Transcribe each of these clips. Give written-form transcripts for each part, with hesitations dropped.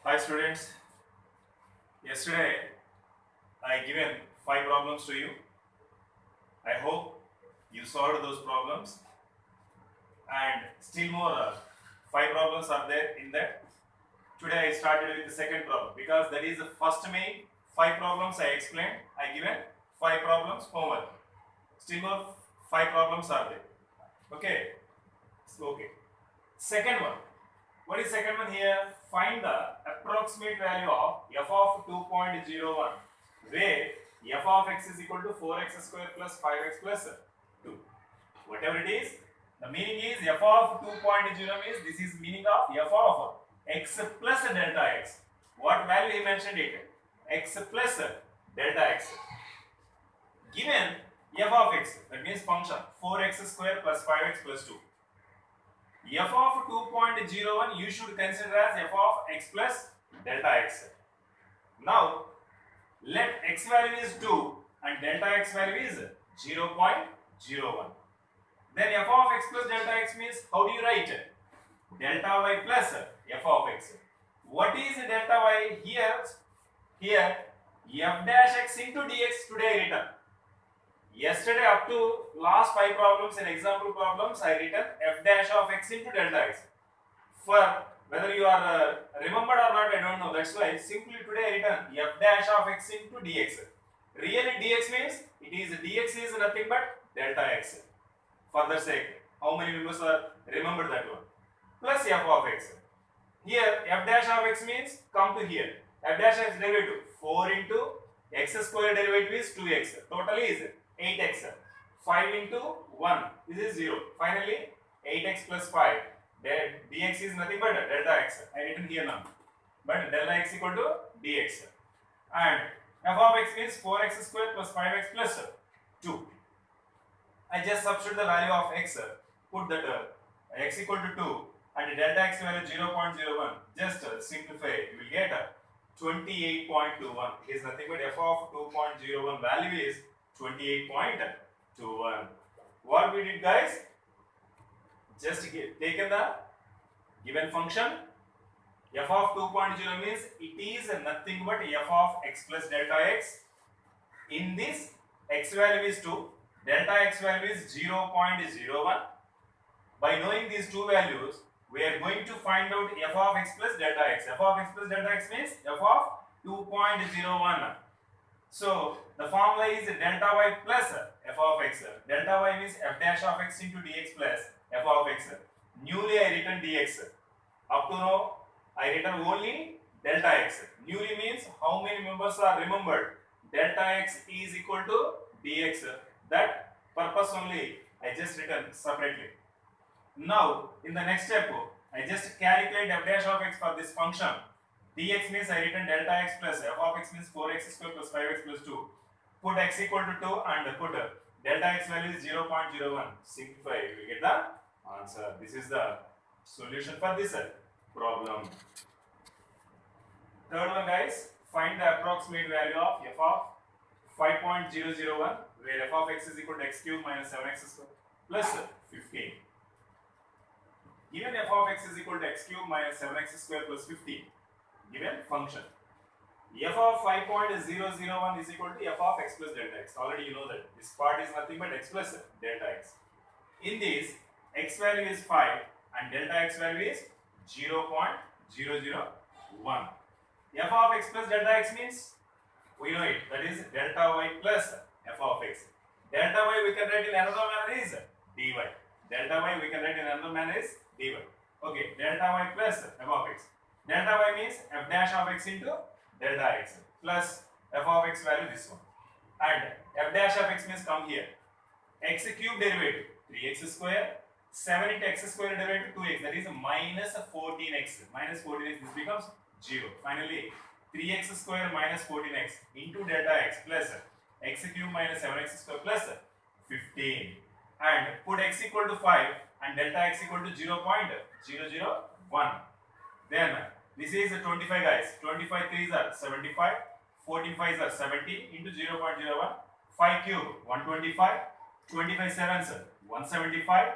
Hi students, yesterday I given 5 problems to you. I hope you solved those problems and still more 5 problems are there in that. Today I started with the second problem because that is the first main 5 problems I explained. I given 5 problems homework. Still more 5 problems are there. Okay. Okay. Second one. What is second one here? Find the approximate value of f of 2.01 where f of x is equal to 4x square plus 5x plus 2. Whatever it is, the meaning is f of 2.0 means this is meaning of f of x plus delta x. What value he mentioned it? X plus delta x. Given f of x, that means function 4x square plus 5x plus 2. F of 2.01 you should consider as f of x plus delta x. Now let x value is 2 and delta x value is 0.01. Then f of x plus delta x means how do you write? Delta y plus f of x. What is delta y here? Here f dash x into dx today I written. Yesterday up to last 5 problems and example problems I written f dash of x into delta x. For whether you are remembered or not I don't know, that's why simply today I written f dash of x into dx. Really dx means it is dx is nothing but delta x. For the sake, how many members are remembered that one? Plus f of x. Here f dash of x means come to here. F dash x derivative 4 into x square derivative is 2x. Total is 8x. 5 into 1 this is 0. Finally 8x plus 5. Dx is nothing but delta x. I written here now. But delta x equal to dx. And f of x means 4x square plus 5x plus 2. I just substitute the value of x, put that x equal to 2 and delta x value 0.01. Just simplify, you will get 28.21. It is nothing but f of 2.01 value is 28.21. What we did, guys? Just taken the given function f of 2.0 means it is nothing but f of x plus delta x. In this x value is 2, delta x value is 0.01. By knowing these two values, we are going to find out f of x plus delta x. F of x plus delta x means f of 2.01. So the formula is delta y plus f of x. Delta y means f dash of x into dx plus f of x. Newly I written dx. Up to now I written only delta x. Newly means how many members are remembered. Delta x is equal to dx. That purpose only I just written separately. Now in the next step I just calculate f dash of x for this function. Dx means I written delta x plus f of x means 4x square plus 5x plus 2. Put x equal to 2 and put delta x value is 0.01. Simplify, you will get the answer. This is the solution for this problem. Third one, guys, find the approximate value of f of 5.001 where f of x is equal to x cube minus 7x square plus 15. Given f of x is equal to x cube minus 7x square plus 15, given function f of 5.001 is equal to f of x plus delta x. Already you know that this part is nothing but x plus delta x. In this, x value is 5 and delta x value is 0.001. F of x plus delta x means we know it, that is delta y plus f of x. Delta y we can write in another manner is dy. Delta y we can write in another manner is dy. Okay, delta y plus f of x. Delta y means f dash of x into delta x plus f of x value this one. And f dash of x means come here. X cube derivative 3x square, 7 into x square derivative 2x, that is minus 14x. Minus 14x, this becomes 0. Finally 3x square minus 14x into delta x plus x cube minus 7x square plus 15. And put x equal to 5 and delta x equal to 0.001. Then this is 25, guys. 25 3s are 75, 14 5s are 70 into 0.01. 5 cube 125, 25 7s 175,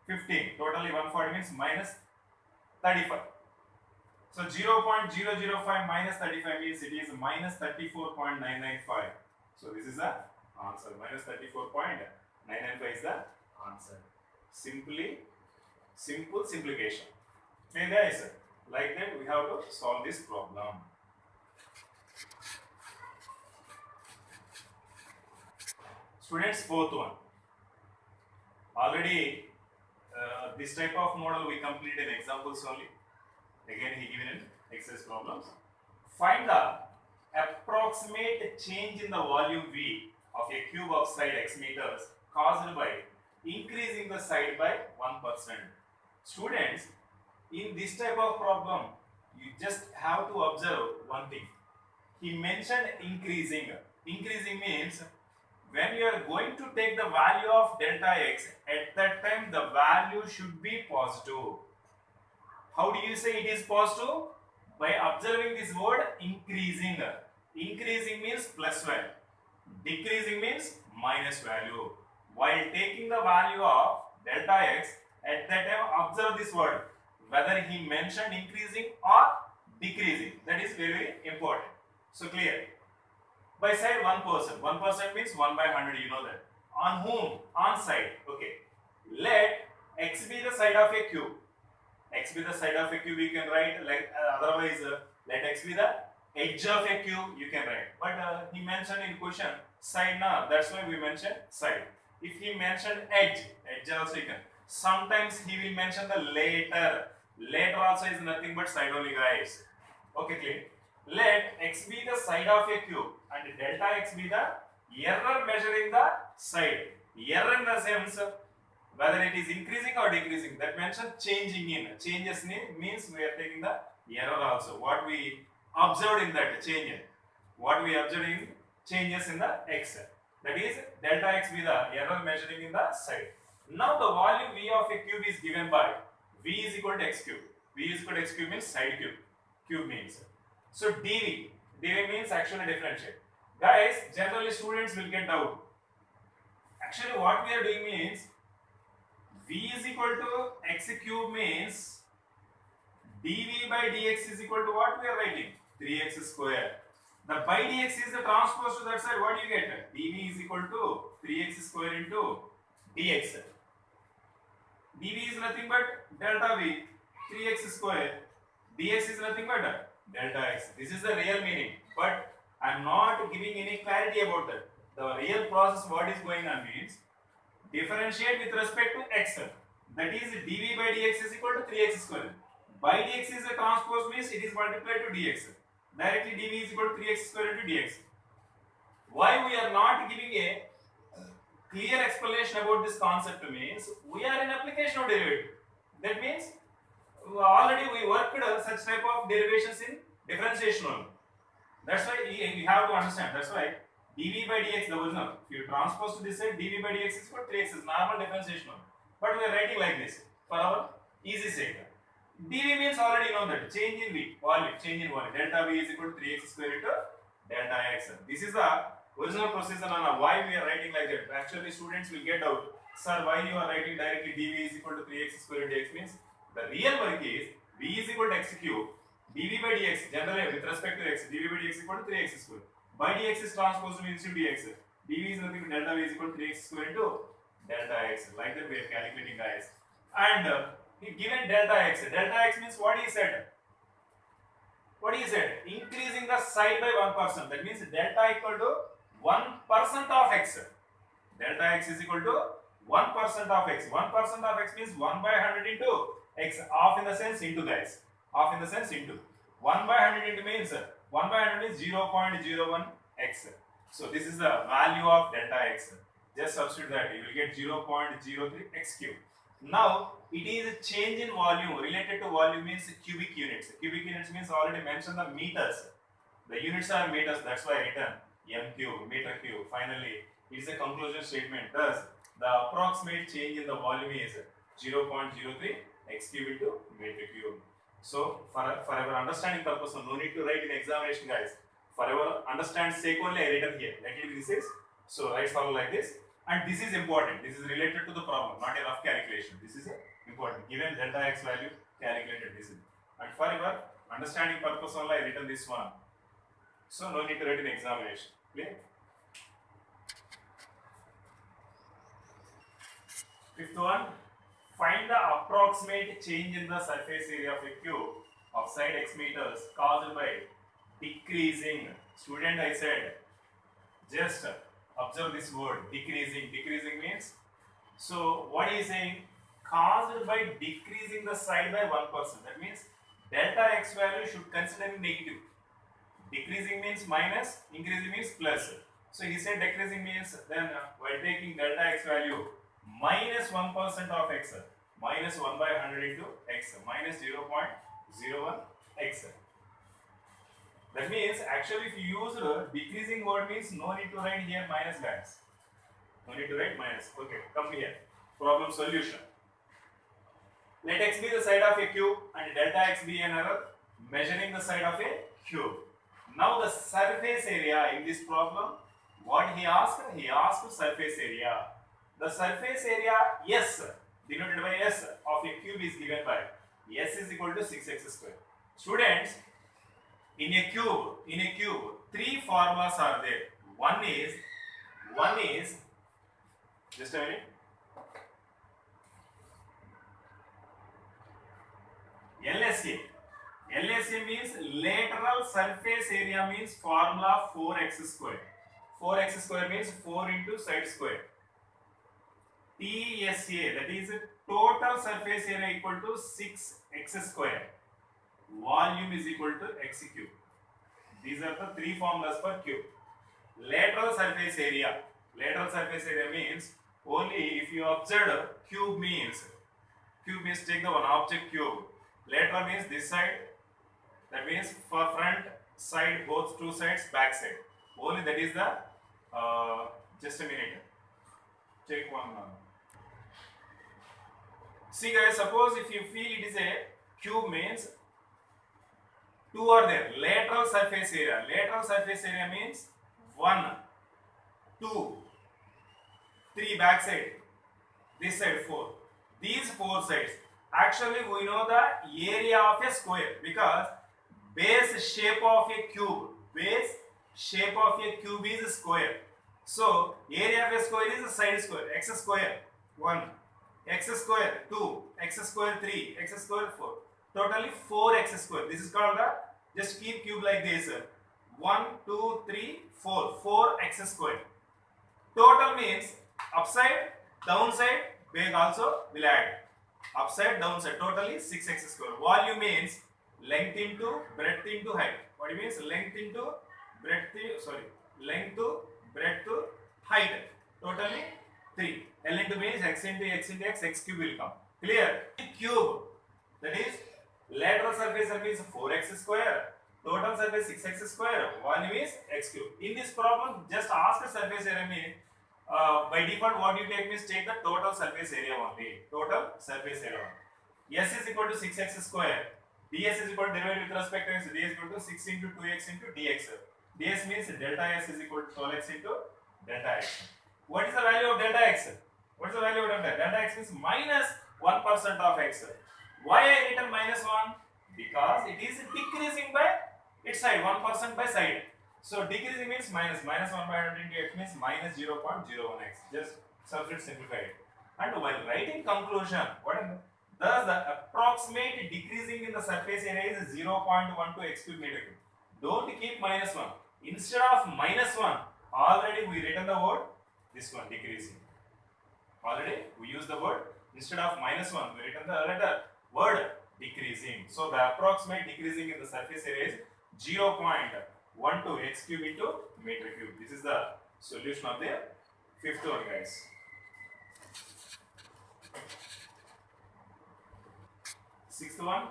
15. Totally 140 means minus 35. So 0.005 minus 35 means it is minus 34.995. So this is the answer. Minus 34.995 is the answer. Simple simplification. Okay guys, like that we have to solve this problem. Students, fourth one. Already this type of model we completed in examples only. Again he given in exercise problems. Find the approximate change in the volume V of a cube of side x meters caused by increasing the side by 1%. Students, in this type of problem, you just have to observe one thing. He mentioned increasing. Increasing means when you are going to take the value of delta x, at that time the value should be positive. How do you say it is positive? By observing this word increasing. Increasing means plus value. Decreasing means minus value. While taking the value of delta x, at that time observe this word, whether he mentioned increasing or decreasing. That is very important. So clear. By side 1%. 1% means 1 by 100, you know that. On whom? On side. Okay. Let x be the side of a cube. X be the side of a cube, you can write like otherwise let x be the edge of a cube, you can write. But he mentioned in question side now, that's why we mentioned side. If he mentioned edge also you can. Sometimes he will mention the later. Later also is nothing but side only, guys. Okay, clear. Let x be the side of a cube and delta x be the error measuring the side. Error in the sense whether it is increasing or decreasing, that mentioned changing in. Changes in means we are taking the error also. What we observed in that change. What we observed in changes in the x. That is delta x be the error measuring in the side. Now the volume V of a cube is given by V is equal to x cube. V is equal to x cube means side cube. Cube means. So dV. dV means actually differentiate. Guys, generally students will get doubt. Actually what we are doing means V is equal to x cube means dV by dx is equal to what we are writing? 3x square. The by dx is the transpose to that side. What do you get? dV is equal to 3x square into dx. dV is nothing but delta V, 3x square. dx is nothing but delta x. This is the real meaning. But I am not giving any clarity about that. The real process what is going on means differentiate with respect to x. That is dV by dx is equal to 3x square. By dx is a transpose means it is multiplied to dx. Directly dV is equal to 3x square into dx. Why we are not giving a clear explanation about this concept means we are in application of derivative. That means already we worked such type of derivations in differentiation only. That's why you have to understand. That's why dV by dx the original. If you transpose to this side, dV by dx is equal to 3x is normal differentiation only. But we are writing like this for our easy sake. dV means already know that change in V, volume, change in volume. Delta V is equal to 3x square into delta x. This is the original procedure on why we are writing like that. Actually students will get out, sir, why you are writing directly dV is equal to 3x square into x means the real work is V is equal to x cube, dV by dx, generally with respect to x, dV by dx is equal to 3x square. By dx is transposed means to dx. dV is nothing but delta V is equal to 3x square into delta x. Like that we are calculating, guys. And given delta x means what he said? What he said? Increasing the side by 1%. That means delta equal to 1% of x. Delta x is equal to 1% of x. 1% of x means 1 by 100 into x. Half in the sense into, guys. Half in the sense into. 1 by 100 into means 1 by 100 is 0.01 x. So this is the value of delta x. Just substitute that. You will get 0.03 x cube. Now it is a change in volume. Related to volume means cubic units. Cubic units means already mentioned the meters. The units are meters. That's why I written m cube, meter cube. Finally, it is a conclusion statement. Thus, the approximate change in the volume is 0.03 x cube into meter cube. So for our understanding purpose, no need to write in examination, guys. For our understand sake only, I written here. Let it be this is. So write follow like this. And this is important. This is related to the problem, not a rough calculation. This is important. Given delta x value calculated, this is. And for your understanding purpose only I written this one. So no need to write in examination. Clear? Fifth one, find the approximate change in the surface area of a cube of side x meters caused by decreasing. Student, I said, just observe this word decreasing. Decreasing means, so what is saying? Caused by decreasing the side by 1%. That means delta x value should consider negative. Decreasing means minus, increasing means plus. So he said decreasing means then while taking delta x value minus 1% of x, minus 1 by 100 into x, minus 0.01 x. That means actually if you use decreasing word means no need to write here minus guys. No need to write minus. Okay, come here. Problem solution. Let x be the side of a cube and delta x be another measuring the side of a cube. Now the surface area in this problem, what he asked surface area. The surface area S, denoted by S, of a cube is given by S is equal to 6x square. Students, in a cube, three formulas are there. One is, just a minute. LSA. LSA means lateral surface area means formula 4x square. 4x square means 4 into side square. TSA, that is total surface area equal to 6x square. Volume is equal to x cube. These are the three formulas for cube. Lateral surface area. Lateral surface area means only if you observe cube means take the one object cube. Lateral means this side. That means for front side, both two sides, back side. Only that is the, just a minute. Take one. See guys, suppose if you feel it is a cube means two are there. Lateral surface area. Lateral surface area means 1, 2, 3 back side. This side 4. These four sides. Actually we know the area of a square because base shape of a cube is square. So area of a square is a side square. X square 1, x square 2, x square 3, x square 4. Totally 4x square. This is called the, just keep cube like this. 1, 2, 3, 4. 4x square. Total means upside, downside, base also will add. Upside, downside, totally 6x square. Volume means length into breadth into height. What it means? Length into breadth, length to breadth to height. Totally 3. L into means x into x into x cube will come. Clear? Cube, that is lateral surface area is 4x square. Total surface 6x square. Volume is x cube. In this problem, just ask the surface area means by default what you take means take the total surface area only. Total surface area only. S is equal to 6x square. ds is equal to derivative with respect to x. ds is equal to 6 into 2x into dx. ds means delta s is equal to 12x into delta x. What is the value of delta x? What is the value of delta? Delta x means minus 1% of x. Why I written minus 1? Because it is decreasing by its side, 1% by side. So decreasing means minus 1 by 100 into x means minus 0.01x. Just substitute, simplify it. And while writing conclusion, thus the approximate decreasing in the surface area is 0.12 x cube meter cube. Don't keep minus 1. Instead of minus 1, already we written the word this one decreasing. Already we use the word instead of minus 1, we written the letter word decreasing. So the approximate decreasing in the surface area is 0.12 x cube into meter cube. This is the solution of the fifth one, guys. Sixth one,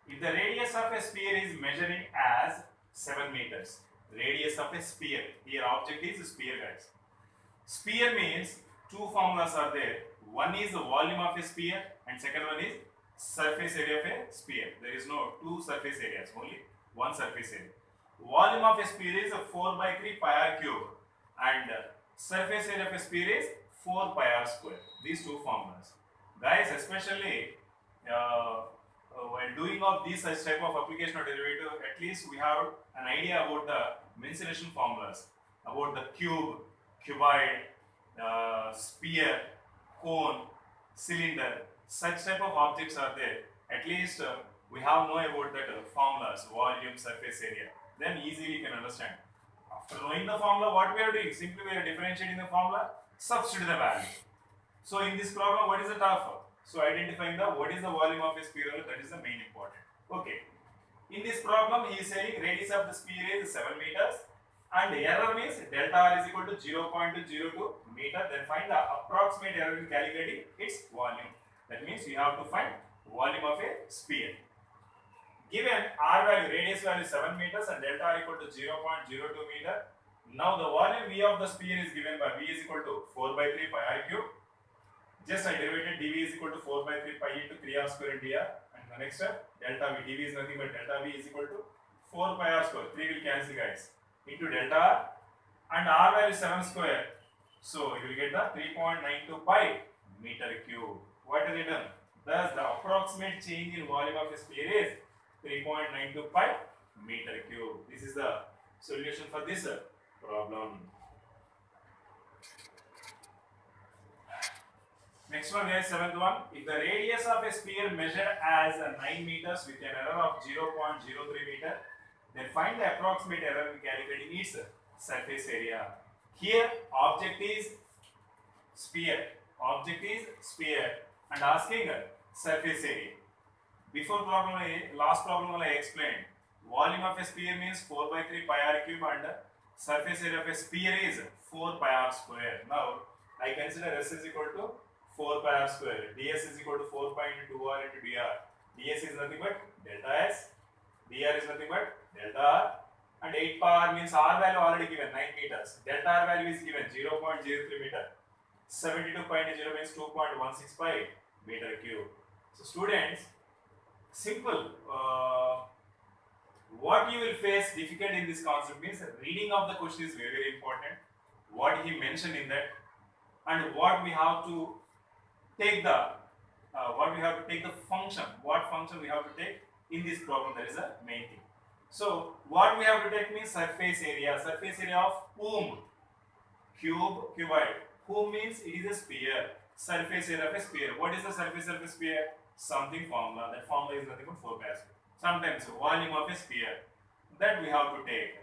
if the radius of a sphere is measuring as 7 meters, radius of a sphere, here object is sphere, guys. Sphere means two formulas are there. One is the volume of a sphere and second one is surface area of a sphere. There is no two surface areas, only one surface area. Volume of a sphere is 4 by 3 pi r cube and surface area of a sphere is 4 pi r square. These two formulas. Guys, especially while doing of these such type of application or derivative, at least we have an idea about the mensuration formulas, about the cube, cuboid, sphere, cone, cylinder, such type of objects are there. At least we have know about that formulas, volume, surface area. Then easily you can understand. After knowing the formula, what we are doing? Simply we are differentiating the formula, substitute the value. So in this problem, what is the task? So identifying the what is the volume of a sphere, that is the main important. Okay. In this problem, he is saying radius of the sphere is 7 meters and error means delta R is equal to 0.02 meter. Then find the approximate error in calculating its volume. That means you have to find volume of a sphere. Given R value, radius value 7 meters and delta R equal to 0.02 meter. Now the volume V of the sphere is given by V is equal to 4 by 3 pi r cube. Just I derivated dV is equal to 4 by 3 pi into 3 r square dr. And the next step, delta V, dV is nothing but delta V is equal to 4 pi r square, 3 will cancel guys, into delta R and R value 7 square. So you will get the 3.92 pi meter cube. What is it done? Thus the approximate change in volume of a sphere is 3.92 pi meter cube. This is the solution for this problem. Next one guys, seventh one. If the radius of a sphere measured as 9 meters with an error of 0.03 meter, then find the approximate error in calculating its surface area. Here object is sphere. Object is sphere and asking surface area. Before problem A, last problem I explained. Volume of a sphere means 4 by 3 pi r cube and surface area of a sphere is 4 pi r square. Now I consider S is equal to 4 pi r square. ds is equal to 4 pi into 2r into dr. ds is nothing but delta s. dr is nothing but delta r. And 8 pi r means r value already given 9 meters. Delta r value is given 0.03 meter. 72 pi into 0 means 2.16 pi meter cube. So students, simple. What you will face difficult in this concept means reading of the question is very, very important. What he mentioned in that and what we have to take the function, what function we have to take in this problem, that is the main thing. So what we have to take means surface area of whom? Cube, cuboid. Whom means it is a sphere. Surface area of a sphere. What is the surface of a sphere? Something formula. That formula is nothing but 4 pi r square. Sometimes volume of a sphere, that we have to take.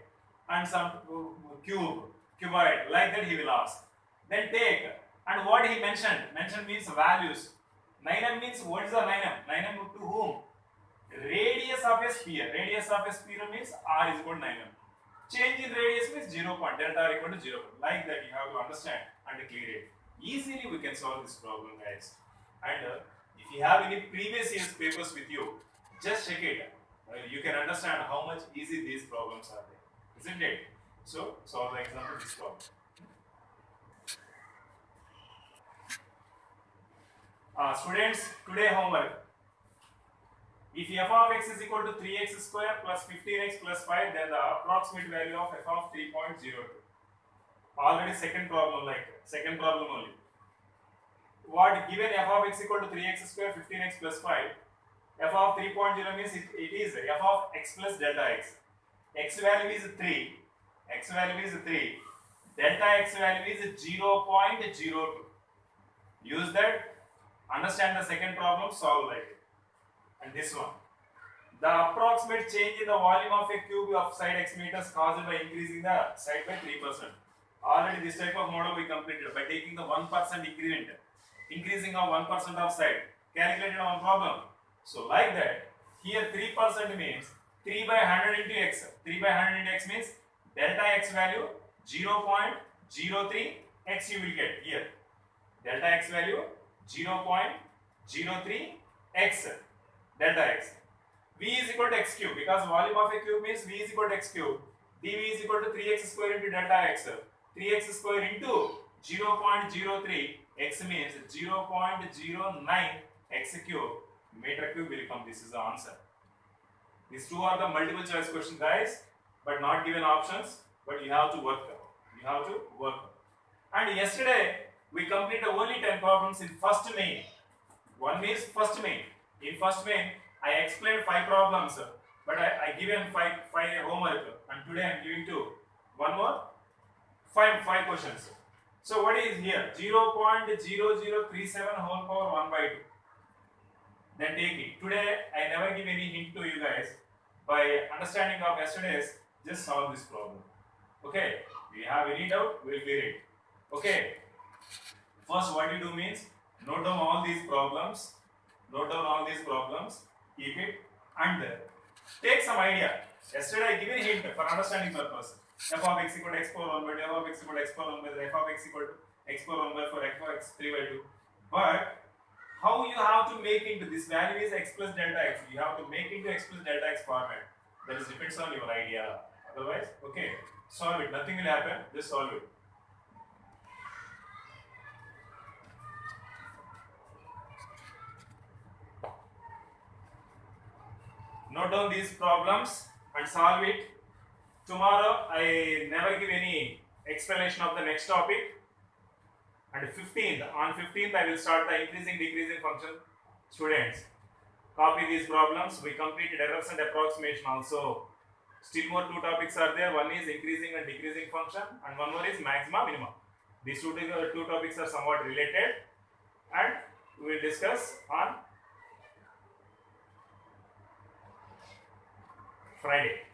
And some cuboid, like that he will ask. Then take. And what he mentioned means values. 9m means what is the 9m? 9m to whom? Radius of a sphere. Radius of a sphere means r is equal to 9m. Change in radius means 0 point. Delta r equal to 0. Like that you have to understand and clear it. Easily we can solve this problem guys. And if you have any previous year's papers with you, just check it. You can understand how much easy these problems are there. Isn't it? So solve the example of this problem. Students, today homework. If f of x is equal to 3x square plus 15x plus 5, then the approximate value of f of 3.02. Already second problem only. What given f of x equal to 3x square 15x plus 5, f of 3.0 means it is f of x plus delta x. X value is 3. Delta x value is 0.02. Use that. Understand the second problem, solve like it. And this one. The approximate change in the volume of a cube of side x meters caused by increasing the side by 3%. Already this type of model we completed by taking the 1% increment. Increasing of 1% of side. Calculated on problem. So like that, here 3% means 3 by 100 into x. 3 by 100 into x means delta x value 0.03 x you will get here. Delta x value 0.03 x delta x. V is equal to x cube because volume of a cube means V is equal to x cube. dV is equal to 3x square into delta x. 3x square into 0.03 x means 0.09 x cube meter cube will come. This is the answer. These two are the multiple choice question guys, but not given options, but you have to work. And yesterday we completed only 10 problems in first main. One means first main. In first main I explained 5 problems, but I given five homework, and today I am giving to one more five questions. So what is here? 0.0037 whole power 1 by 2. Then take it. Today I never give any hint to you guys. By understanding of yesterday's, just solve this problem. Okay? If you have any doubt, we'll clear it. Okay? First, what you do means note down all these problems. Note down all these problems. Keep it and take some idea. Yesterday I given a hint for understanding purpose. F of x equal to x power 1 by 2, f of x equal to x power 1 by 3, f of x equal to x power 1 by 4, f of x 3 by 2. But how you have to make into this value is x plus delta x. You have to make into x plus delta x format. That is depends on your idea. Otherwise, okay, solve it. Nothing will happen. Just solve it. Note down these problems and solve it. Tomorrow I never give any explanation of the next topic. And 15th, on 15th I will start the increasing decreasing function. Students, copy these problems. We completed errors and approximation also. Still more 2 topics are there. One is increasing and decreasing function, and one more is maxima minima. These two topics are somewhat related, and we will discuss on Friday.